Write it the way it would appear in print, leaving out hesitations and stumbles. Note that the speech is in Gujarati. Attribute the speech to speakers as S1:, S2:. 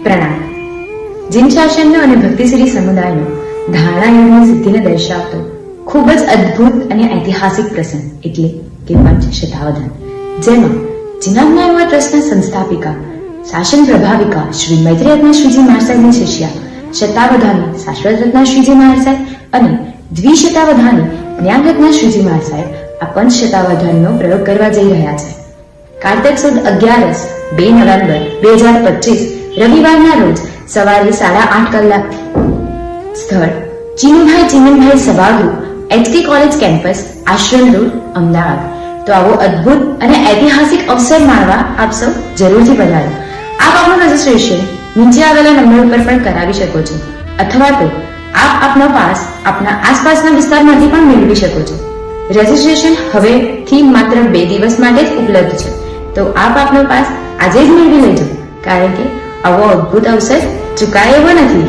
S1: પ્રણામ. જૈન શાસનનો અને ભક્તિશ્રી સમુદાયનો ધારણા યુગની સિદ્ધિને દર્શાવતો ખૂબ જ અદ્ભુત અને ઐતિહાસિક પ્રસંગ એટલે કે પંચ શતાવધાન, જેમાં જિનાજ્ઞા યુવા ટ્રસ્ટના સંસ્થાપિકા શાસન પ્રભાવિકા શ્રી મૈત્રી રત્ન શ્રીજી મહારાજની શિષ્યા શતાવધાની શાશ્વત રત્ન શ્રીજી મહારાજ અને દ્વિશતાવધાની જ્ઞાન રત્ન શ્રીજી મહારાજ આ પંચ શતાવધાનનો પ્રયોગ કરવા જઈ રહ્યા છે. કાર્તિક સુદ 11 2 નવેમ્બર 2025 રવિવારના રોજ સવારે 8:30 કલાકથી સ્થળ ચીમનભાઈ સભાગૃહ HK કોલેજ કેમ્પસ, આશ્રમ રોડ, અમદાવાદ. તો આવો અદ્ભુત અને ઐતિહાસિક અવસર માણવા આપ સૌ જરૂરથી પધારો. આપ આપનું રજીસ્ટ્રેશન નીચે આવેલા નંબર ઉપર પણ કરાવી શકો છો, અથવા તો આપ આપનો પાસ આપના આસપાસના વિસ્તારમાંથી પણ મેળવી શકો છો. રજીસ્ટ્રેશન હવેથી માત્ર 2 દિવસ માટે જ ઉપલબ્ધ છે, તો આપ આપનો પાસ આજે જ મેળવી લેજો, કારણ કે આવો અદ્ભુત અવસર ચૂકાય એવો નથી.